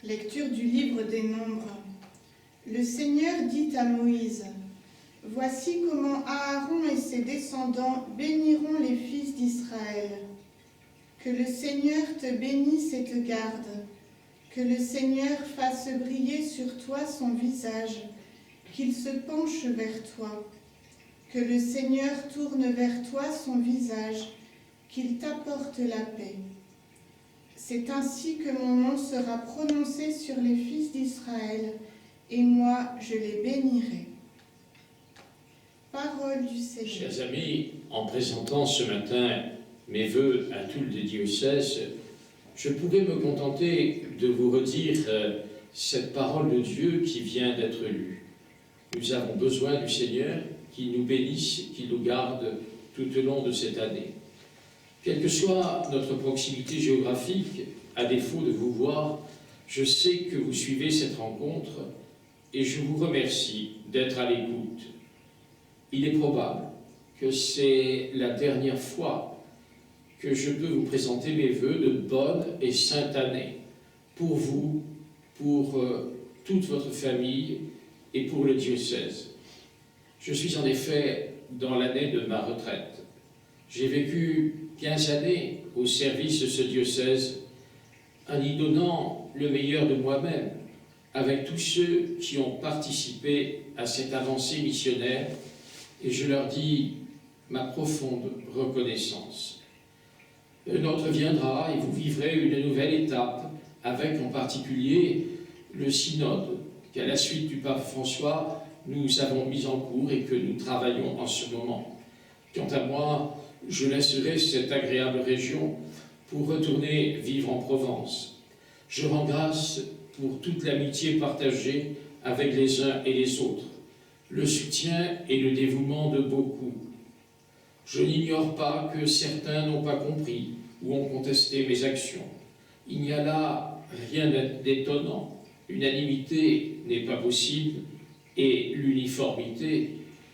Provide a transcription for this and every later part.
Lecture du livre des Nombres. Le Seigneur dit à Moïse, « Voici comment Aaron et ses descendants béniront les fils d'Israël. Que le Seigneur te bénisse et te garde. Que le Seigneur fasse briller sur toi son visage, qu'il se penche vers toi. Que le Seigneur tourne vers toi son visage, qu'il t'apporte la paix. C'est ainsi que mon nom sera prononcé sur les fils d'Israël, et moi je les bénirai. » Parole du Seigneur. Chers amis, en présentant ce matin mes vœux à tout le diocèse, je pouvais me contenter de vous redire cette parole de Dieu qui vient d'être lue. Nous avons besoin du Seigneur qui nous bénisse, qui nous garde tout au long de cette année. Quelle que soit notre proximité géographique, à défaut de vous voir, je sais que vous suivez cette rencontre et je vous remercie d'être à l'écoute. Il est probable que c'est la dernière fois que je peux vous présenter mes vœux de bonne et sainte année pour vous, pour toute votre famille et pour le diocèse. Je suis en effet dans l'année de ma retraite. J'ai vécu 15 années au service de ce diocèse, en y donnant le meilleur de moi-même, avec tous ceux qui ont participé à cette avancée missionnaire, et je leur dis ma profonde reconnaissance. Un autre viendra et vous vivrez une nouvelle étape, avec en particulier le synode, qu'à la suite du pape François, nous avons mis en cours et que nous travaillons en ce moment. Quant à moi, je laisserai cette agréable région pour retourner vivre en Provence. Je rends grâce pour toute l'amitié partagée avec les uns et les autres, le soutien et le dévouement de beaucoup. Je n'ignore pas que certains n'ont pas compris ou ont contesté mes actions. Il n'y a là rien d'étonnant. L'unanimité n'est pas possible et l'uniformité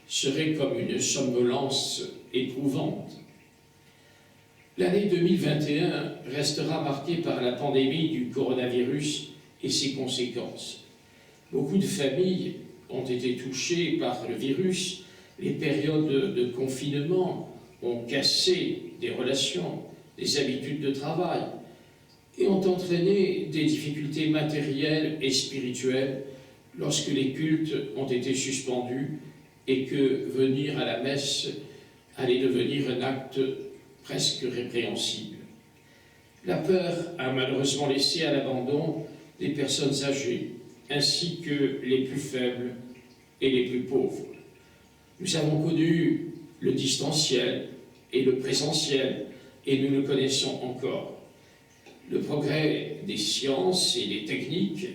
serait comme une somnolence éprouvante. L'année 2021 restera marquée par la pandémie du coronavirus et ses conséquences. Beaucoup de familles ont été touchées par le virus. Les périodes de confinement ont cassé des relations, des habitudes de travail et ont entraîné des difficultés matérielles et spirituelles lorsque les cultes ont été suspendus et que venir à la messe allait devenir un acte presque répréhensible. La peur a malheureusement laissé à l'abandon les personnes âgées, ainsi que les plus faibles et les plus pauvres. Nous avons connu le distanciel et le présentiel, et nous le connaissons encore. Le progrès des sciences et des techniques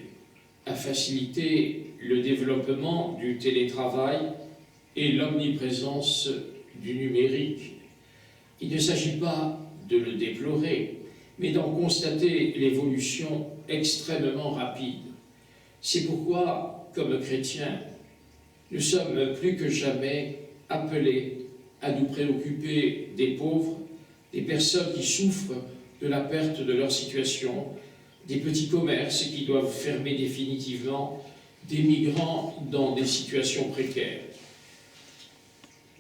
a facilité le développement du télétravail et l'omniprésence du numérique. Il ne s'agit pas de le déplorer, mais d'en constater l'évolution extrêmement rapide. C'est pourquoi, comme chrétiens, nous sommes plus que jamais appelés à nous préoccuper des pauvres, des personnes qui souffrent de la perte de leur situation, des petits commerces qui doivent fermer définitivement, des migrants dans des situations précaires.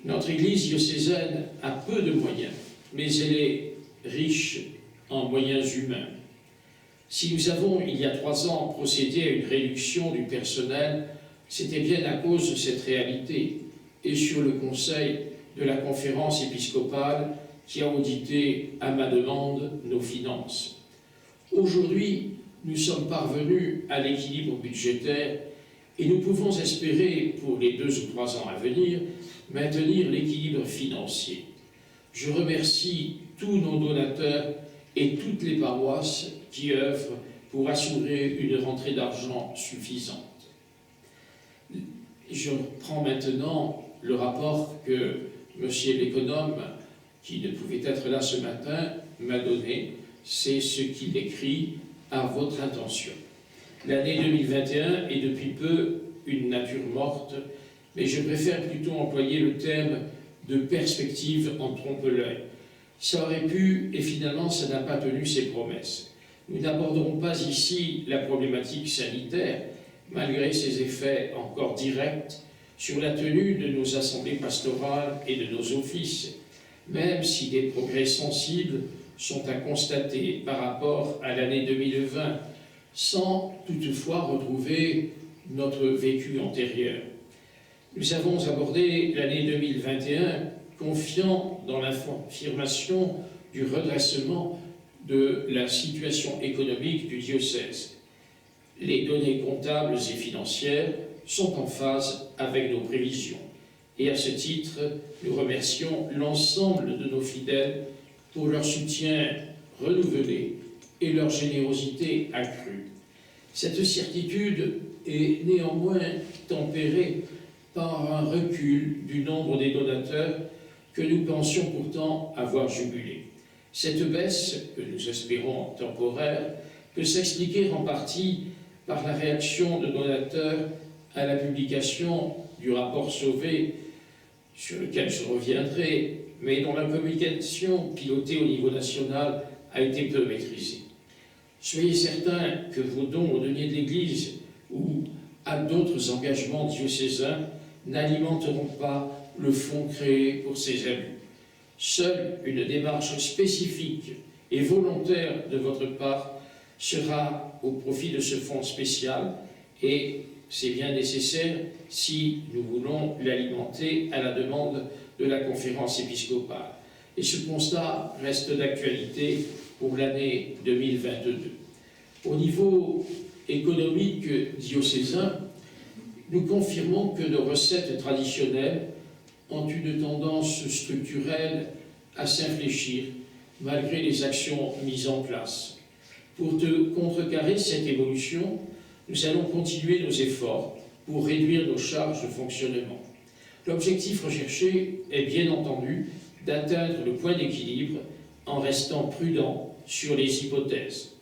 Notre Église diocésaine a peu de moyens, mais elle est riche en moyens humains. Si nous avons, il y a 3 ans, procédé à une réduction du personnel, c'était bien à cause de cette réalité et sur le conseil de la conférence épiscopale qui a audité à ma demande nos finances. Aujourd'hui, nous sommes parvenus à l'équilibre budgétaire et nous pouvons espérer, pour les 2 ou 3 ans à venir, maintenir l'équilibre financier. Je remercie tous nos donateurs et toutes les paroisses qui œuvrent pour assurer une rentrée d'argent suffisante. Je prends maintenant le rapport que monsieur l'économe, qui ne pouvait être là ce matin, m'a donné. C'est ce qu'il écrit à votre intention. L'année 2021 est depuis peu une nature morte, mais je préfère plutôt employer le terme de perspective en trompe-l'œil. Ça aurait pu, et finalement ça n'a pas tenu ses promesses. Nous n'aborderons pas ici la problématique sanitaire, malgré ses effets encore directs sur la tenue de nos assemblées pastorales et de nos offices, même si des progrès sensibles sont à constater par rapport à l'année 2020, sans toutefois retrouver notre vécu antérieur. Nous avons abordé l'année 2021 confiants dans l'affirmation du redressement de la situation économique du diocèse. Les données comptables et financières sont en phase avec nos prévisions. Et à ce titre, nous remercions l'ensemble de nos fidèles pour leur soutien renouvelé et leur générosité accrue. Cette certitude est néanmoins tempérée par un recul du nombre des donateurs que nous pensions pourtant avoir jugulé. Cette baisse, que nous espérons temporaire, peut s'expliquer en partie par la réaction de donateurs à la publication du rapport Sauvé, sur lequel je reviendrai, mais dont la communication pilotée au niveau national a été peu maîtrisée. Soyez certains que vos dons au denier de l'Église ou à d'autres engagements diocésains n'alimenteront pas le fonds créé pour ces abus. Seule une démarche spécifique et volontaire de votre part sera au profit de ce fonds spécial, et c'est bien nécessaire si nous voulons l'alimenter à la demande de la conférence épiscopale. Et ce constat reste d'actualité pour l'année 2022. Au niveau économique diocésain, nous confirmons que nos recettes traditionnelles ont une tendance structurelle à s'infléchir malgré les actions mises en place. Pour contrecarrer cette évolution, nous allons continuer nos efforts pour réduire nos charges de fonctionnement. L'objectif recherché est bien entendu d'atteindre le point d'équilibre en restant prudent sur les hypothèses.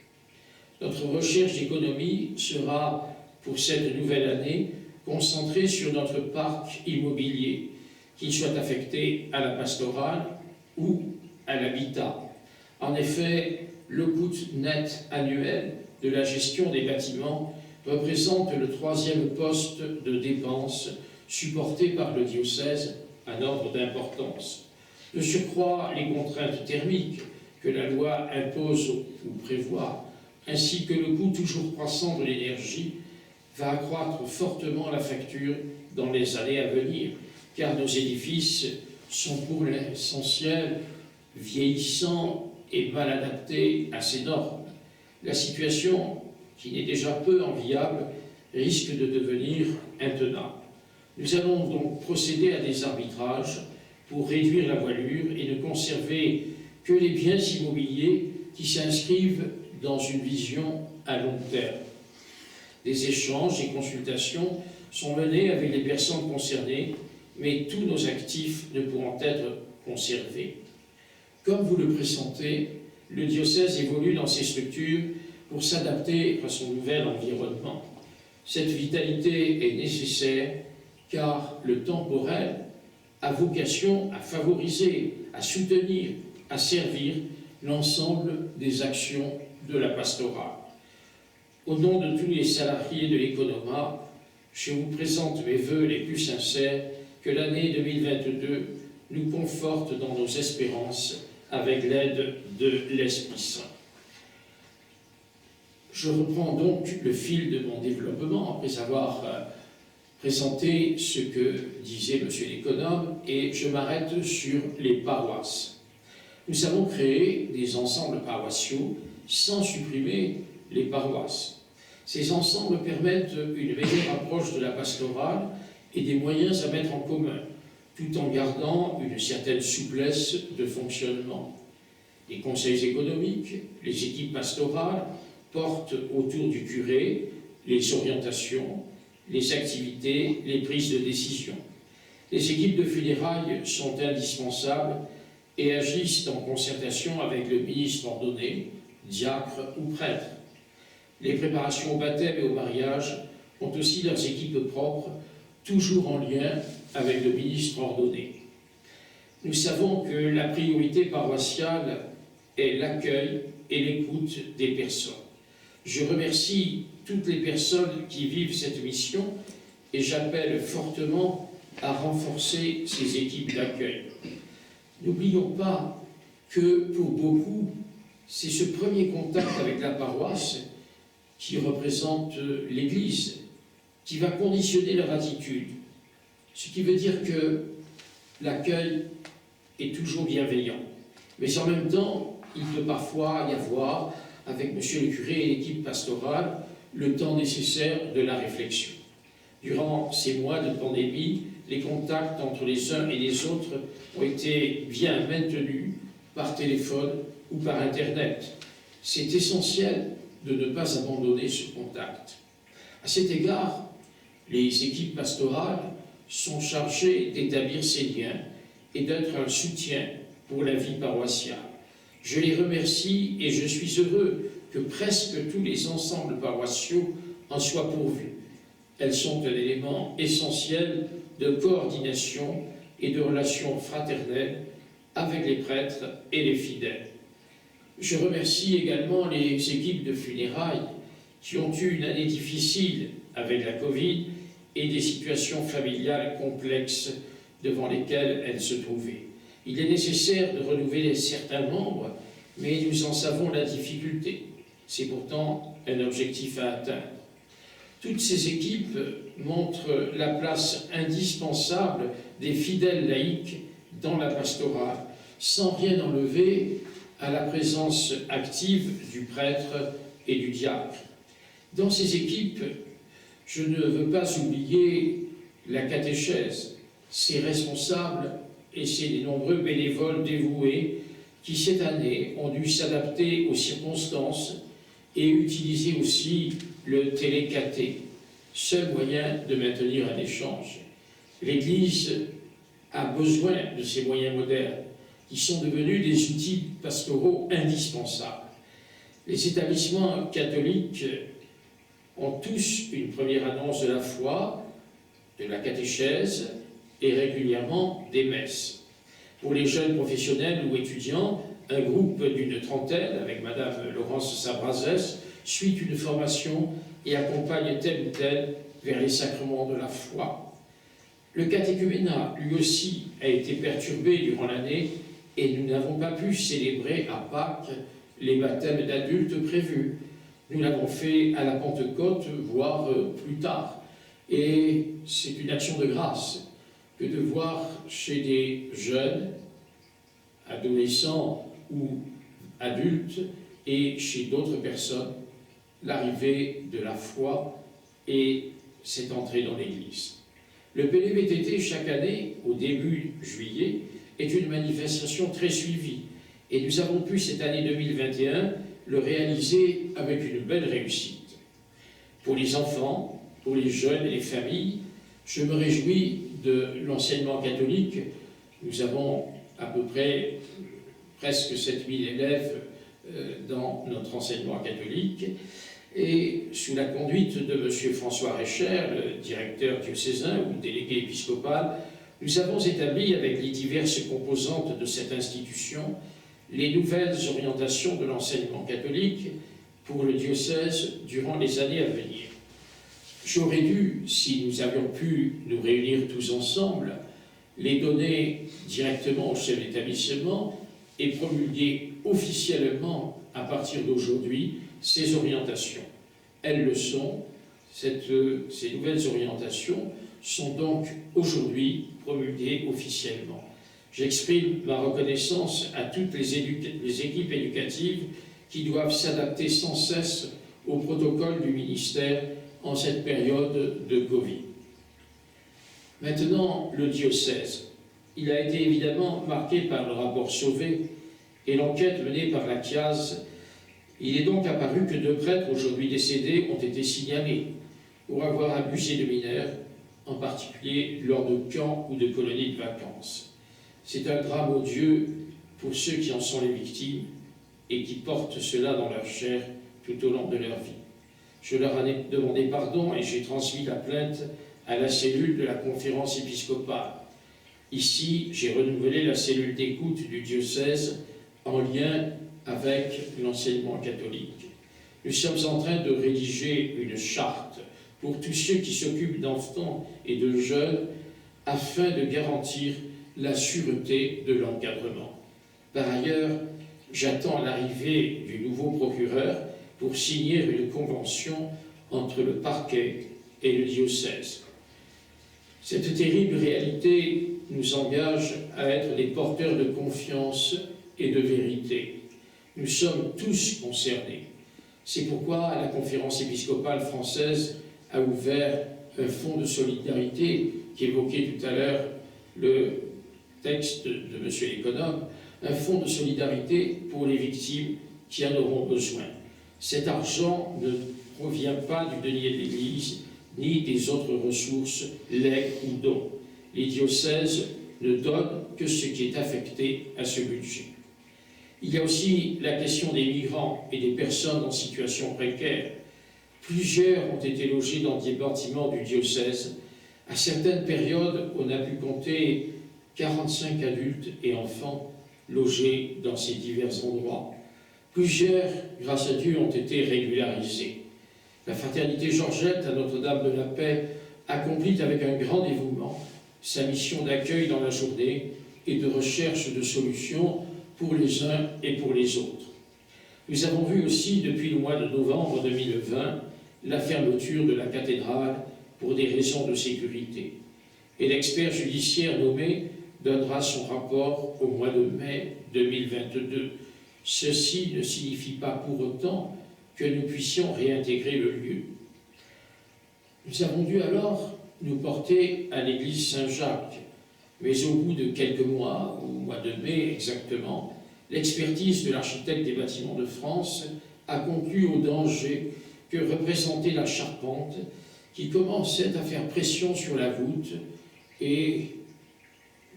Notre recherche d'économie sera, pour cette nouvelle année, concentrée sur notre parc immobilier, qu'il soit affecté à la pastorale ou à l'habitat. En effet, le coût net annuel de la gestion des bâtiments représente le 3e poste de dépenses supporté par le diocèse, un ordre d'importance. De surcroît, les contraintes thermiques que la loi impose ou prévoit, ainsi que le coût toujours croissant de l'énergie, va accroître fortement la facture dans les années à venir, car nos édifices sont pour l'essentiel vieillissant et mal adapté à ces normes, la situation, qui n'est déjà peu enviable, risque de devenir intenable. Nous allons donc procéder à des arbitrages pour réduire la voilure et ne conserver que les biens immobiliers qui s'inscrivent dans une vision à long terme. Des échanges et consultations sont menés avec les personnes concernées, mais tous nos actifs ne pourront être conservés. Comme vous le pressentez, le diocèse évolue dans ses structures pour s'adapter à son nouvel environnement. Cette vitalité est nécessaire car le temporel a vocation à favoriser, à soutenir, à servir l'ensemble des actions de la pastorale. Au nom de tous les salariés de l'Economa, je vous présente mes vœux les plus sincères, que l'année 2022 nous conforte dans nos espérances avec l'aide de l'Esprit Saint. Je reprends donc le fil de mon développement après avoir présenté ce que disait M. l'économe et je m'arrête sur les paroisses. Nous avons créé des ensembles paroissiaux sans supprimer les paroisses. Ces ensembles permettent une meilleure approche de la pastorale et des moyens à mettre en commun, tout en gardant une certaine souplesse de fonctionnement. Les conseils économiques, les équipes pastorales portent autour du curé les orientations, les activités, les prises de décision. Les équipes de funérailles sont indispensables et agissent en concertation avec le ministre ordonné, diacre ou prêtre. Les préparations au baptême et au mariage ont aussi leurs équipes propres, toujours en lien avec le ministre ordonné. Nous savons que la priorité paroissiale est l'accueil et l'écoute des personnes. Je remercie toutes les personnes qui vivent cette mission et j'appelle fortement à renforcer ces équipes d'accueil. N'oublions pas que pour beaucoup, c'est ce premier contact avec la paroisse qui représente l'Église, qui va conditionner leur attitude. Ce qui veut dire que l'accueil est toujours bienveillant. Mais en même temps, il peut parfois y avoir, avec monsieur le curé et l'équipe pastorale, le temps nécessaire de la réflexion. Durant ces mois de pandémie, les contacts entre les uns et les autres ont été bien maintenus par téléphone ou par Internet. C'est essentiel de ne pas abandonner ce contact. À cet égard, les équipes pastorales sont chargées d'établir ces liens et d'être un soutien pour la vie paroissiale. Je les remercie et je suis heureux que presque tous les ensembles paroissiaux en soient pourvus. Elles sont un élément essentiel de coordination et de relations fraternelles avec les prêtres et les fidèles. Je remercie également les équipes de funérailles qui ont eu une année difficile avec la Covid et des situations familiales complexes devant lesquelles elles se trouvaient. Il est nécessaire de renouveler certains membres, mais nous en savons la difficulté. C'est pourtant un objectif à atteindre. Toutes ces équipes montrent la place indispensable des fidèles laïcs dans la pastorale, sans rien enlever à la présence active du prêtre et du diacre. Dans ces équipes, je ne veux pas oublier la catéchèse, ses responsables et ses nombreux bénévoles dévoués qui, cette année, ont dû s'adapter aux circonstances et utiliser aussi le télécaté, seul moyen de maintenir un échange. L'Église a besoin de ces moyens modernes qui sont devenus des outils pastoraux indispensables. Les établissements catholiques ont tous une première annonce de la foi, de la catéchèse et régulièrement des messes. Pour les jeunes professionnels ou étudiants, un groupe d'une trentaine, avec Madame Laurence Sabrazès, suit une formation et accompagne tel ou tel vers les sacrements de la foi. Le catéchuménat, lui aussi, a été perturbé durant l'année et nous n'avons pas pu célébrer à Pâques les baptêmes d'adultes prévus. Nous l'avons fait à la Pentecôte, voire plus tard. Et c'est une action de grâce que de voir chez des jeunes, adolescents ou adultes, et chez d'autres personnes, l'arrivée de la foi et cette entrée dans l'Église. Le PLVTT, chaque année, au début juillet, est une manifestation très suivie, et nous avons pu, cette année 2021, le réaliser avec une belle réussite. Pour les enfants, pour les jeunes et les familles, je me réjouis de l'enseignement catholique. Nous avons à peu près presque 7000 élèves dans notre enseignement catholique, et sous la conduite de M. François Recher, le directeur diocésain ou délégué épiscopal, nous avons établi avec les diverses composantes de cette institution les nouvelles orientations de l'enseignement catholique pour le diocèse durant les années à venir. J'aurais dû, si nous avions pu nous réunir tous ensemble, les donner directement au chef d'établissement et promulguer officiellement, à partir d'aujourd'hui, ces orientations. Elles le sont. Ces nouvelles orientations sont donc aujourd'hui promulguées officiellement. J'exprime ma reconnaissance à toutes les équipes éducatives qui doivent s'adapter sans cesse au protocole du ministère en cette période de Covid. Maintenant, le diocèse. Il a été évidemment marqué par le rapport Sauvé et l'enquête menée par la CIAS. Il est donc apparu que 2 prêtres aujourd'hui décédés ont été signalés pour avoir abusé de mineurs, en particulier lors de camps ou de colonies de vacances. C'est un drame odieux pour ceux qui en sont les victimes et qui portent cela dans leur chair tout au long de leur vie. Je leur ai demandé pardon et j'ai transmis la plainte à la cellule de la conférence épiscopale. Ici, j'ai renouvelé la cellule d'écoute du diocèse en lien avec l'enseignement catholique. Nous sommes en train de rédiger une charte pour tous ceux qui s'occupent d'enfants et de jeunes afin de garantir la sûreté de l'encadrement. Par ailleurs, j'attends l'arrivée du nouveau procureur pour signer une convention entre le parquet et le diocèse. Cette terrible réalité nous engage à être des porteurs de confiance et de vérité. Nous sommes tous concernés. C'est pourquoi la conférence épiscopale française a ouvert un fonds de solidarité qui évoquait tout à l'heure le texte de M. l'économe, un fonds de solidarité pour les victimes qui en auront besoin. Cet argent ne provient pas du denier de l'Église, ni des autres ressources, legs ou dons. Les diocèses ne donnent que ce qui est affecté à ce budget. Il y a aussi la question des migrants et des personnes en situation précaire. Plusieurs ont été logés dans des bâtiments du diocèse. À certaines périodes, on a pu compter 45 adultes et enfants logés dans ces divers endroits. Plusieurs, grâce à Dieu, ont été régularisés. La fraternité Georgette à Notre-Dame de la Paix accomplit avec un grand dévouement sa mission d'accueil dans la journée et de recherche de solutions pour les uns et pour les autres. Nous avons vu aussi, depuis le mois de novembre 2020, la fermeture de la cathédrale pour des raisons de sécurité. Et l'expert judiciaire nommé donnera son rapport au mois de mai 2022. Ceci ne signifie pas pour autant que nous puissions réintégrer le lieu. Nous avons dû alors nous porter à l'église Saint-Jacques, mais au bout de quelques mois, au mois de mai exactement, l'expertise de l'architecte des bâtiments de France a conclu au danger que représentait la charpente qui commençait à faire pression sur la voûte et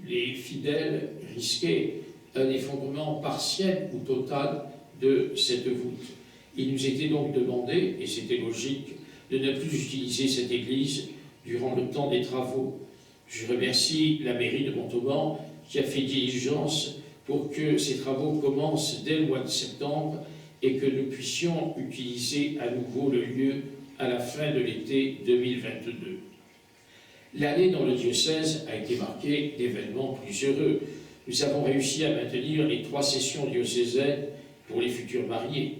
les fidèles risquaient un effondrement partiel ou total de cette voûte. Il nous était donc demandé, et c'était logique, de ne plus utiliser cette église durant le temps des travaux. Je remercie la mairie de Montauban qui a fait diligence pour que ces travaux commencent dès le mois de septembre et que nous puissions utiliser à nouveau le lieu à la fin de l'été 2022. L'année dans le diocèse a été marquée d'événements plus heureux. Nous avons réussi à maintenir les 3 sessions diocésaines pour les futurs mariés.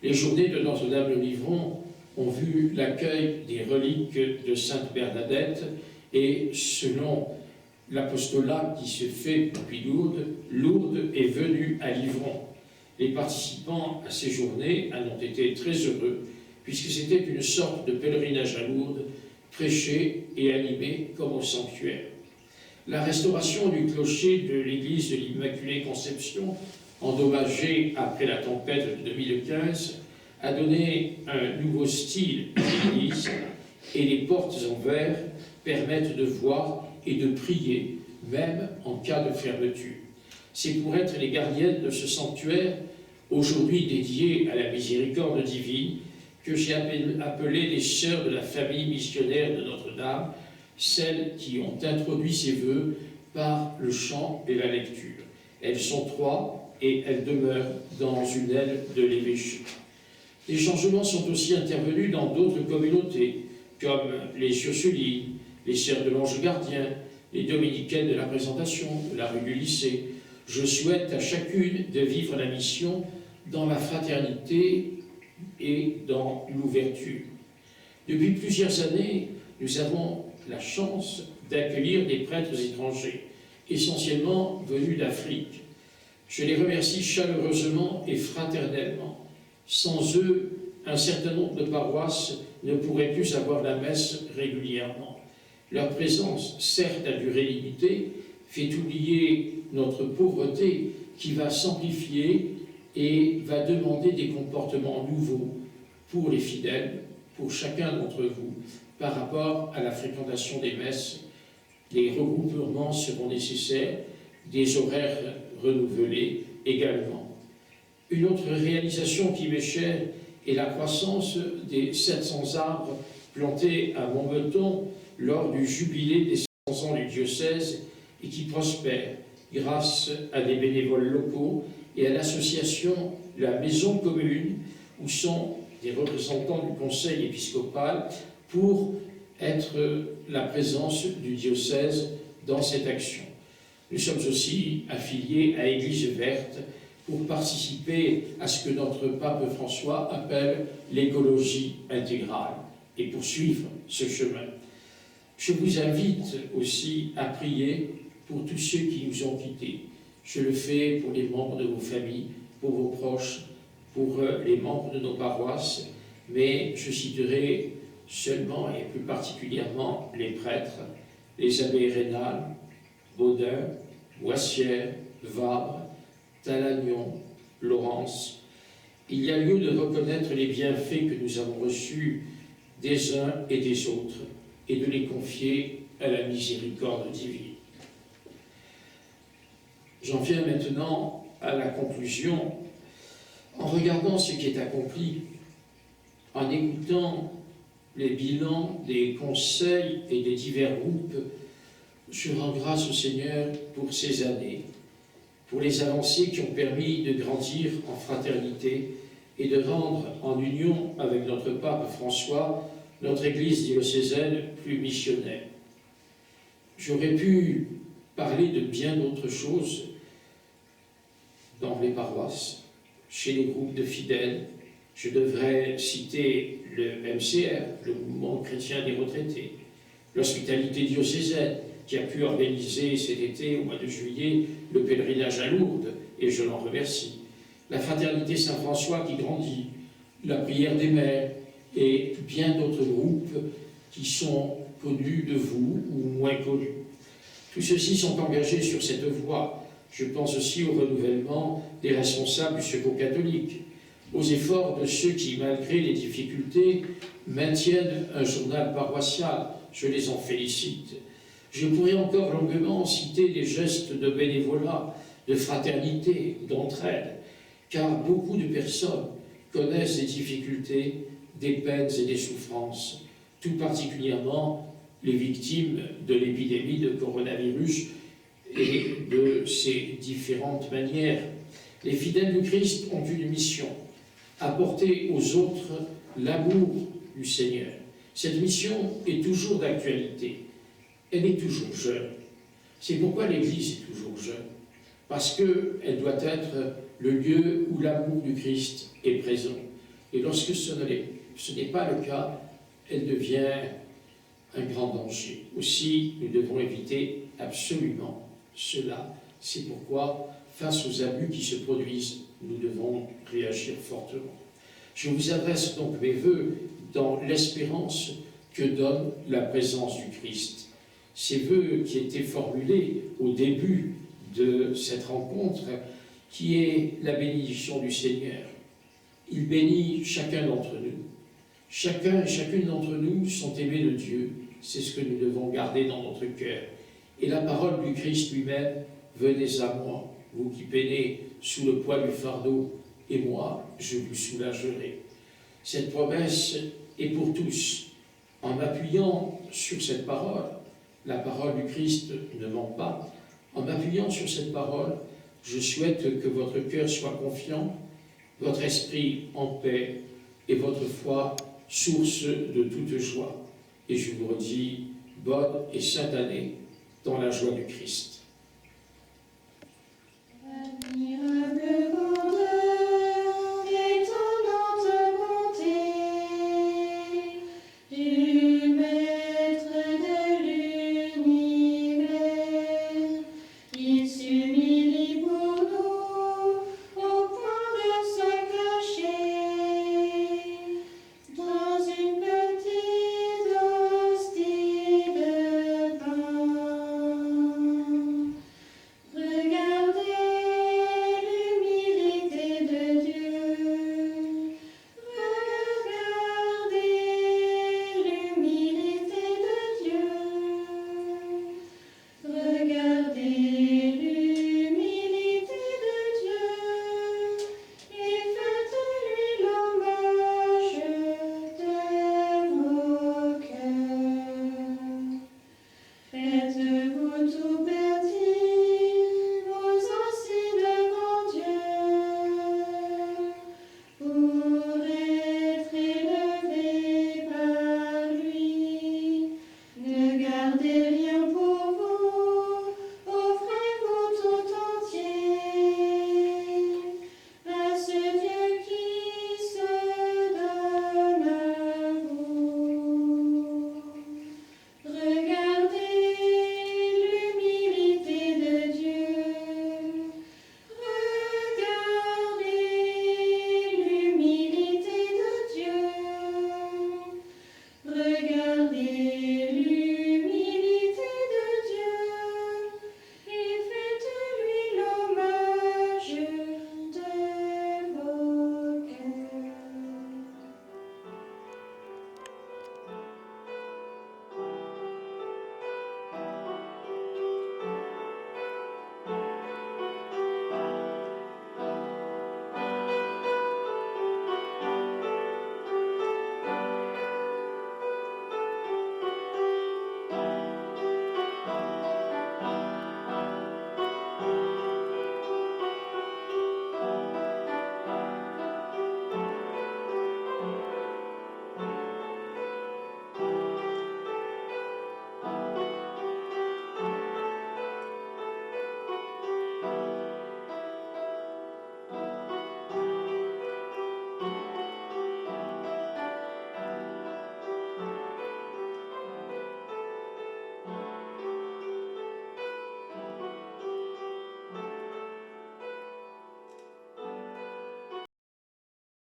Les journées de Notre-Dame-le-Livron ont vu l'accueil des reliques de Sainte Bernadette et, selon l'apostolat qui se fait depuis Lourdes, Lourdes est venu à Livron. Les participants à ces journées en ont été très heureux, puisque c'était une sorte de pèlerinage à Lourdes, prêché et animé comme au sanctuaire. La restauration du clocher de l'église de l'Immaculée Conception, endommagée après la tempête de 2015, a donné un nouveau style à l'église, et les portes en verre permettent de voir et de prier, même en cas de fermeture. C'est pour être les gardiennes de ce sanctuaire, aujourd'hui dédié à la miséricorde divine, que j'ai appelé les sœurs de la famille missionnaire de Notre-Dame, celles qui ont introduit ces vœux par le chant et la lecture. Elles sont 3 et elles demeurent dans une aile de l'évêché. Des changements sont aussi intervenus dans d'autres communautés, comme les Ursulines, les Sœurs de l'Ange Gardien, les Dominicaines de la Présentation, de la rue du Lycée. Je souhaite à chacune de vivre la mission dans la fraternité et dans l'ouverture. Depuis plusieurs années, nous avons la chance d'accueillir des prêtres étrangers, essentiellement venus d'Afrique. Je les remercie chaleureusement et fraternellement. Sans eux, un certain nombre de paroisses ne pourraient plus avoir la messe régulièrement. Leur présence, certes à durée limitée, fait oublier notre pauvreté qui va s'amplifier et va demander des comportements nouveaux pour les fidèles, pour chacun d'entre vous, par rapport à la fréquentation des messes. Les regroupements seront nécessaires, des horaires renouvelés également. Une autre réalisation qui m'est chère est la croissance des 700 arbres plantés à Montbeton lors du jubilé des 100 ans du diocèse et qui prospèrent grâce à des bénévoles locaux et à l'association La Maison Commune, où sont des représentants du conseil épiscopal pour être la présence du diocèse dans cette action. Nous sommes aussi affiliés à Église Verte pour participer à ce que notre pape François appelle l'écologie intégrale et poursuivre ce chemin. Je vous invite aussi à prier pour tous ceux qui nous ont quittés. Je le fais pour les membres de vos familles, pour vos proches, pour les membres de nos paroisses, mais je citerai seulement et plus particulièrement les prêtres, les abbés Rénal, Baudin, Boissière, Vabre, Talagnon, Laurence. Il y a lieu de reconnaître les bienfaits que nous avons reçus des uns et des autres et de les confier à la miséricorde divine. J'en viens maintenant à la conclusion. En regardant ce qui est accompli, en écoutant les bilans des conseils et des divers groupes, je rends grâce au Seigneur pour ces années, pour les avancées qui ont permis de grandir en fraternité et de rendre en union avec notre pape François notre Église diocésaine plus missionnaire. J'aurais pu parler de bien d'autres choses dans les paroisses, chez les groupes de fidèles. Je devrais citer le MCR, le Mouvement chrétien des retraités, l'hospitalité diocésaine, qui a pu organiser cet été, au mois de juillet, le pèlerinage à Lourdes, et je l'en remercie. La fraternité Saint-François qui grandit, la prière des mères, et bien d'autres groupes qui sont connus de vous ou moins connus. Tous ceux-ci sont engagés sur cette voie. Je pense aussi au renouvellement des responsables du Secours catholique, aux efforts de ceux qui, malgré les difficultés, maintiennent un journal paroissial. Je les en félicite. Je pourrais encore longuement citer des gestes de bénévolat, de fraternité, d'entraide, car beaucoup de personnes connaissent des difficultés, des peines et des souffrances, tout particulièrement les victimes de l'épidémie de coronavirus et de ses différentes manières. Les fidèles du Christ ont une mission, apporter aux autres l'amour du Seigneur. Cette mission est toujours d'actualité. Elle est toujours jeune. C'est pourquoi l'Église est toujours jeune. Parce qu'elle doit être le lieu où l'amour du Christ est présent. Et lorsque ce n'est pas le cas, elle devient un grand danger. Aussi, nous devons éviter absolument cela. C'est pourquoi, face aux abus qui se produisent, nous devons réagir fortement. Je vous adresse donc mes vœux dans l'espérance que donne la présence du Christ. Ces vœux qui étaient formulés au début de cette rencontre, qui est la bénédiction du Seigneur. Il bénit chacun d'entre nous. Chacun et chacune d'entre nous sont aimés de Dieu. C'est ce que nous devons garder dans notre cœur. Et la parole du Christ lui-même, venez à moi, vous qui peinez sous le poids du fardeau, et moi, je vous soulagerai. Cette promesse est pour tous. En m'appuyant sur cette parole, la parole du Christ ne ment pas, en m'appuyant sur cette parole, je souhaite que votre cœur soit confiant, votre esprit en paix et votre foi source de toute joie. Et je vous redis bonne et sainte année dans la joie du Christ.